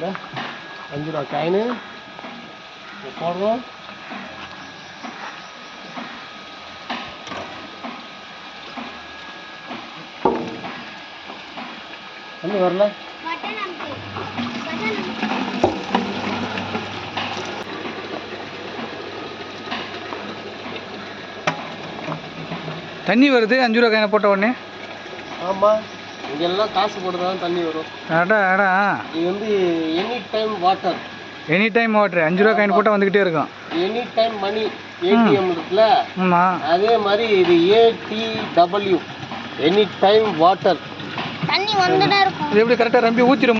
5 ரூபா காயின் போடுறோம். தண்ணி வரல. தண்ணி வருது 5 ரூபா காயினை போட்ட உடனே. ஆமாம், இங்கெல்லாம் காசு போட்டு தான் தண்ணி வரும். அடா இது வந்து any time water. Any time water. 5 ரூபா காயின் போட்டால் வந்துக்கிட்டே இருக்கும். எனி டைம் மணி ஏடிஎம் இருக்குல்ல, ஆமாம், அதே மாதிரி இது ATW எனி டைம் வாட்டர். தண்ணி வந்துட்டே இருக்கும். இது எப்படி கரெக்டாக ரம்பி ஊற்றிடும்.